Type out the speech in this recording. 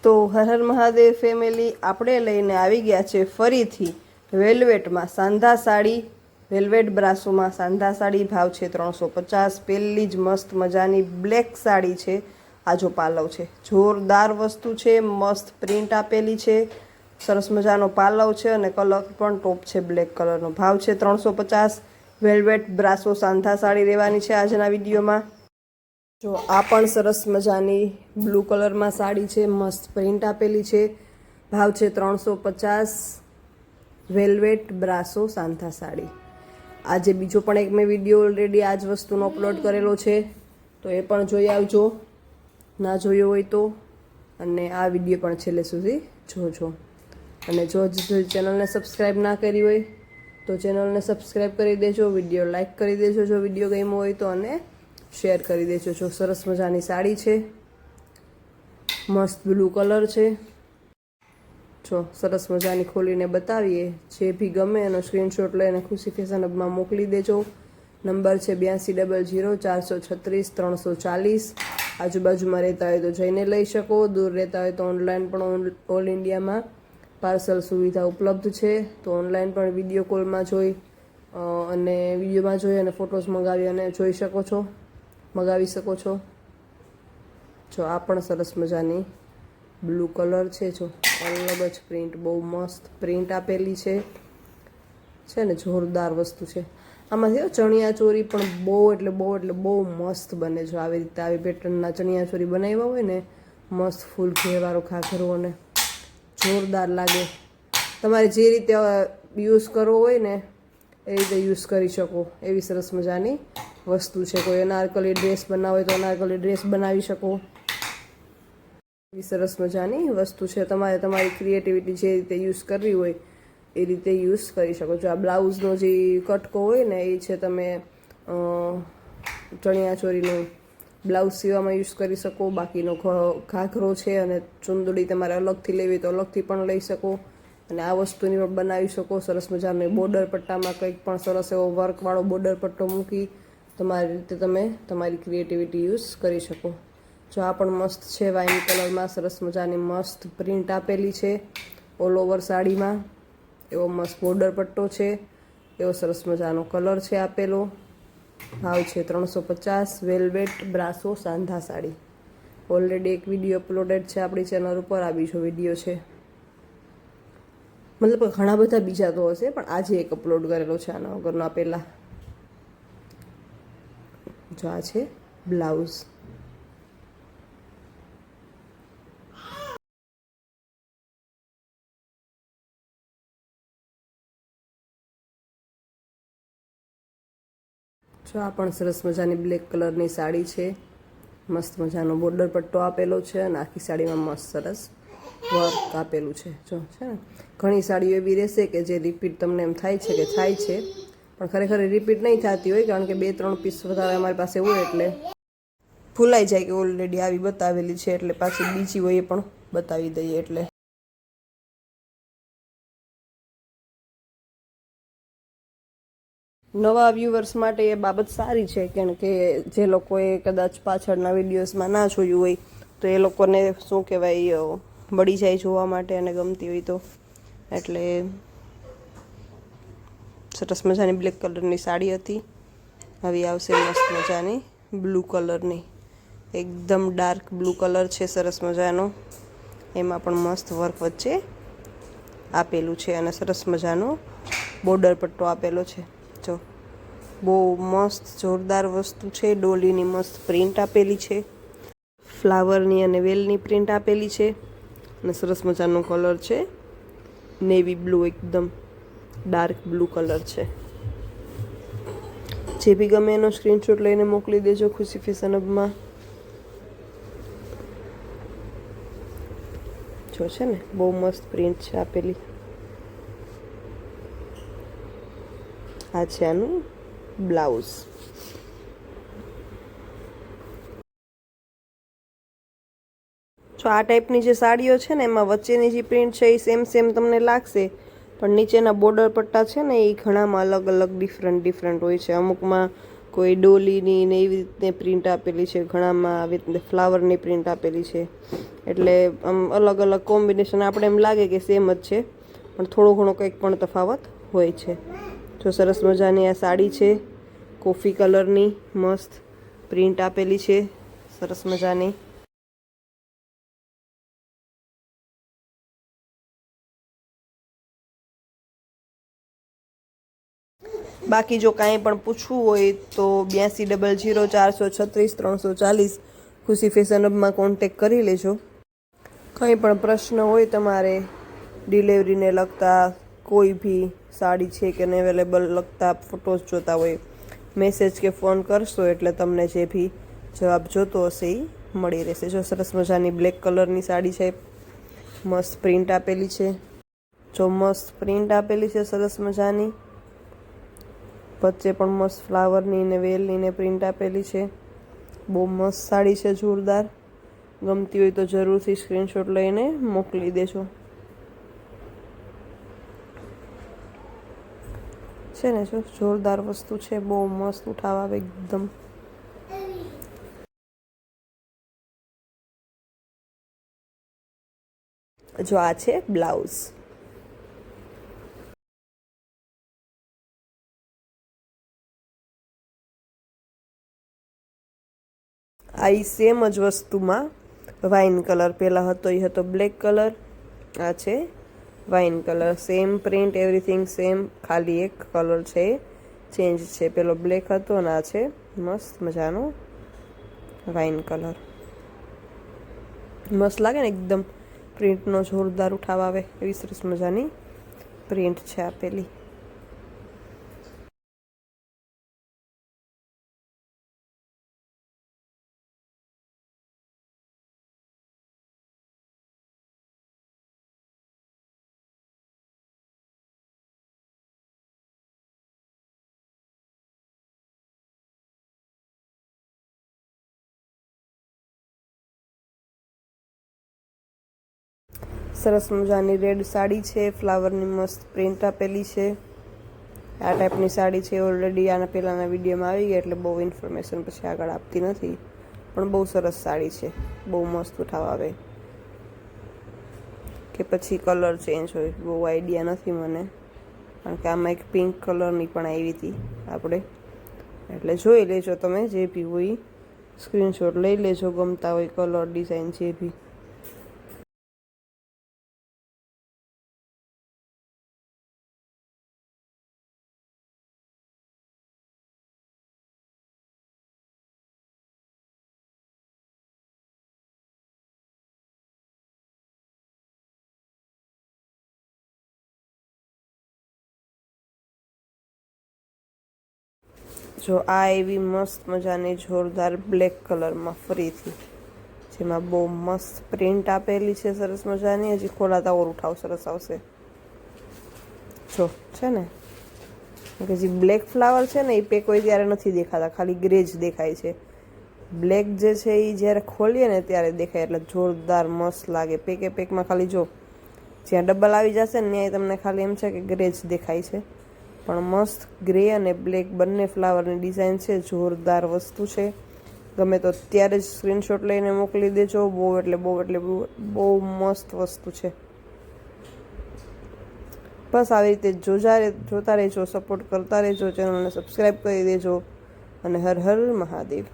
તો હર હર મહાદેવ ફેમિલી, આપણે લઈને આવી ગયા છે ફરીથી વેલ્વેટમાં સાંધા સાડી. વેલ્વેટ બ્રાસોમાં સાંધા સાડી. ભાવ છે 350. પહેલી જ મસ્ત મજાની બ્લેક સાડી છે. આ જો પાલવ છે, જોરદાર વસ્તુ છે. મસ્ત પ્રિન્ટ આપેલી છે, સરસ મજાનો પાલવ છે અને કલર પણ ટોપ છે બ્લેક કલરનો. ભાવ છે 350. વેલ્વેટ બ્રાસો સાંધા સાડી રહેવાની છે આજના વિડીયોમાં. જો આ પણ સરસ મજાની બ્લુ કલરમાં સાડી છે, મસ્ત પ્રિન્ટ આપેલી છે. ભાવ છે 350. વેલ્વેટ બ્રાસો સાંધા સાડી. આજે બીજો પણ એક મેં વિડીયો ઓલરેડી આ જ વસ્તુનો અપલોડ કરેલો છે, તો એ પણ જોઈ આવજો ના જોયો હોય તો. અને આ વિડીયો પણ છેલ્લે સુધી જોજો. અને જો ચેનલને સબસ્ક્રાઈબ ના કરી હોય તો ચેનલને સબસ્ક્રાઈબ કરી દેજો, વિડીયો લાઈક કરી દેજો જો વિડીયો ગમ્યો હોય તો, અને શેર કરી દેજો. જો સરસ મજાની સાડી છે, મસ્ત બ્લુ કલર છે. જો સરસ મજાની ખોલીને બતાવીએ. જે બી ગમે એનો સ્ક્રીનશોટ લઈને ખુશી ફેશન હબમાં મોકલી દેજો. નંબર છે 8200 436 340. આજુબાજુમાં રહેતા હોય તો જઈને લઈ શકો, દૂર રહેતા હોય તો ઓનલાઈન પણ ઓલ ઇન્ડિયામાં પાર્સલ સુવિધા ઉપલબ્ધ છે. તો ઓનલાઈન પણ વિડીયો કોલમાં જોઈ અને વિડીયોમાં જોઈ અને ફોટોસ મંગાવી અને જોઈ શકો છો, મંગાવી શકો છો. જો આ પણ સરસ મજાની બ્લુ કલર છે. જો અલગ જ પ્રિન્ટ, બહુ મસ્ત પ્રિન્ટ આપેલી છે ને જોરદાર વસ્તુ છે. આમાંથી ચણિયા ચોરી પણ બહુ મસ્ત બને. જો આવી રીતે આવી પેટર્નના ચણિયા ચોરી બનાવ્યા હોય ને, મસ્ત ફૂલ ઘેરવાળો ઘાઘરો, અને જોરદાર લાગે. તમારે જે રીતે યુઝ કરવો હોય ને એ રીતે યુઝ કરી શકો એવી સરસ મજાની વસ્તુ છે. કોઈ અનારકલી ડ્રેસ બનાવો હોય તો અનારકલી ડ્રેસ બનાવી શકો એવી સરસ મજાની વસ્તુ છે. તમારે તમારી ક્રિએટિવિટી જે રીતે યુઝ કરવી હોય એ રીતે યુઝ કરી શકો છો. આ બ્લાઉઝનો જે કટકો હોય ને એ છે, તમે ચણિયાચોરીનો બ્લાઉઝ સીવામાં યુઝ કરી શકો. બાકીનો ઘાઘરો છે અને ચુંદડી તમારે અલગથી લેવી તો અલગથી પણ લઈ શકો. અને આ વસ્તુની પણ બનાવી શકો. સરસ મજાનો બોર્ડર પટ્ટામાં કંઈક પણ સરસ એવો વર્કવાળો બોર્ડર પટ્ટો મૂકી તમારી રીતે તમે તમારી ક્રિએટિવિટી યુઝ કરી શકો. જો આ પણ મસ્ત છે, વાઇન કલરમાં સરસ મજાની મસ્ત પ્રિન્ટ આપેલી છે. ઓલ ઓવર સાડીમાં એવો મસ્ત બોર્ડર પટ્ટો છે, એવો સરસ મજાનો કલર છે આપેલો. ભાવ છે 350. વેલ્વેટ બ્રાસો સાંધા સાડી. ઓલરેડી એક વિડીયો અપલોડેડ છે આપણી ચેનલ ઉપર. આ બીજો વિડીયો છે, મતલબ ઘણા બધા બીજા તો હશે, પણ આજે એક અપલોડ કરેલો છે આના વગરનો. આ પહેલાં જો આ છે બ્લાઉઝ. જો આ પણ સરસ મજાની બ્લેક કલરની સાડી છે. મસ્ત મજાનો બોર્ડર પટ્ટો આપેલો છે અને આખી સાડીમાં મસ્ત સરસ વર્ક આપેલું છે. જો છે ને, ઘણી સાડીઓ એવી રહેશે કે જે રિપીટ તમને એમ થાય છે કે થાય છે, પણ ખરેખર રિપીટ નહીં થતી હોય, કારણ કે 2-3 પીસ વધારે અમારી પાસે હોય એટલે ભૂલાઈ જાય કે ઓલરેડી આવી બતાવેલી છે, એટલે પાછી બીજી હોય એ પણ બતાવી દઈએ. એટલે નવા વ્યુઅર્સ માટે એ બાબત સારી છે, કેમ કે જે લોકોએ કદાચ પાછળના વિડીયોઝમાં ના જોયું હોય તો એ લોકોને શું કહેવાય, મળી જાય જોવા માટે અને ગમતી હોય તો. એટલે સરસ મજાની બ્લેક કલરની સાડી હતી. હવે આવશે મસ્ત મજાની બ્લુ કલરની, એકદમ ડાર્ક બ્લુ કલર છે સરસ મજાનો. એમાં પણ મસ્ત વર્ક વચ્ચે આપેલું છે અને સરસ મજાનો બોર્ડર પટ્ટો આપેલો છે. જો બહુ મસ્ત જોરદાર વસ્તુ છે. ડોલીની મસ્ત પ્રિન્ટ આપેલી છે, ફ્લાવરની અને વેલની પ્રિન્ટ આપેલી છે, અને સરસ મજાનો કલર છે નેવી બ્લુ, એકદમ ડાર્ક બ્લુ કલર છે. જે બી ગમે એનો સ્ક્રીનશોટ લઈને મોકલી દેજો ખુશી ફેશન હબમાં. જો છે ને, બહુ મસ્ત પ્રિન્ટ છે આપેલી. આ છે આનું બ્લાઉઝ. જો આ ટાઈપની જે સાડીઓ છે ને, એમાં વચ્ચેની જે પ્રિન્ટ છે એ સેમ તમને લાગશે, પણ નીચેના બોર્ડર પટ્ટા છે ને એ ઘણામાં અલગ અલગ ડિફરન્ટ હોય છે. અમુકમાં કોઈ ડોલીની ને એવી રીતે પ્રિન્ટ આપેલી છે, ઘણામાં આવી રીતે ફ્લાવરની પ્રિન્ટ આપેલી છે. એટલે આમ અલગ અલગ કોમ્બિનેશન આપણે એમ લાગે કે સેમ જ છે, પણ થોડો ઘણો કંઈક પણ તફાવત હોય છે. જો સરસ મજાની આ સાડી છે, કોફી કલરની મસ્ત પ્રિન્ટ આપેલી છે, સરસ મજાની. બાકી જો કાંઈ પણ પૂછવું હોય તો 82000436 ખુશી ફેશન હબમાં કોન્ટેક કરી લેજો. કંઈ પણ પ્રશ્ન હોય તમારે ડિલિવરીને લગતા, કોઈ બી સાડી છે કે અવેલેબલ લગતા ફોટોઝ જોતા હોય, મેસેજ કે ફોન કરશો એટલે તમને જે બી જવાબ જોતો હશે એ મળી રહેશે. જો સરસ મજાની બ્લેક કલરની સાડી છે, મસ્ત પ્રિન્ટ આપેલી છે. જો મસ્ત પ્રિન્ટ આપેલી છે સરસ મજાની, વચ્ચે પણ મસ્ત ફ્લાવરની ને વેલની ને પ્રિન્ટ આપેલી છે. બહુ મસ્ત સાડી છે, જોરદાર. ગમતી હોય તો જરૂરથી સ્ક્રીનશોટ લઈને મોકલી દેજો. છે ને, જો જોરદાર વસ્તુ છે, બહુ મસ્ત ઉઠાવ આવે એકદમ. જો આ છે બ્લાઉઝ. આ સેમ જ વસ્તુમાં વાઇન કલર, પહેલાં હતો એ હતો બ્લેક કલર, આ છે wine colour. Same print, everything same, ખાલી એક કલર છે ચેન્જ છે. પેલો બ્લેક હતો અને આ છે મસ્ત મજાનો વાઇન કલર. મસ્ત લાગે ને એકદમ, પ્રિન્ટનો જોરદાર ઉઠાવ આવે એવી સરસ મજાની પ્રિન્ટ છે આપેલી. સરસ મજાની રેડ સાડી છે, ફ્લાવરની મસ્ત પ્રિન્ટ આપેલી છે. આ ટાઈપની સાડી છે ઓલરેડી આના પહેલાંના વિડીયોમાં આવી ગઈ, એટલે બહુ ઇન્ફોર્મેશન પછી આગળ આપતી નથી, પણ બહુ સરસ સાડી છે, બહુ મસ્ત ઉઠાવ આવે. કે પછી કલર ચેન્જ હોય બહુ આઈડિયા નથી મને, કારણ કે આમાં એક પિંક કલરની પણ આવી હતી આપણે. એટલે જોઈ લેજો તમે, જે બી હોય સ્ક્રીનશોટ લઈ લેજો, ગમતા હોય કલર, ડિઝાઇન જે બી. જો આ એવી મસ્ત મજાની જોરદાર બ્લેક કલરમાં ફરીથી, જેમાં બહુ મસ્ત પ્રિન્ટ આપેલી છે સરસ મજાની. હજી ખોલાતા ઓર ઉઠાવ સરસ આવશે. જો છે ને કે જે બ્લેક ફ્લાવર છે ને એ પેક હોય ત્યારે નથી દેખાતા, ખાલી ગ્રે જ દેખાય છે. બ્લેક જે છે એ જ્યારે ખોલીએ ને ત્યારે દેખાય, એટલે જોરદાર મસ્ત લાગે. પેકમાં ખાલી જો જ્યાં ડબલ આવી જશે ને ત્યાં તમને ખાલી એમ છે કે ગ્રે જ દેખાય છે, પણ મસ્ત ગ્રે અને બ્લેક બંને ફ્લાવરની ડિઝાઇન છે, જોરદાર વસ્તુ છે. ગમે તો ત્યારે જ સ્ક્રીનશોટ લઈને મોકલી દેજો. બહુ મસ્ત વસ્તુ છે. બસ આવી રીતે જોતા રહેજો, સપોર્ટ કરતા રહેજો, ચેનલને સબસ્ક્રાઈબ કરી દેજો. અને હર હર મહાદેવ.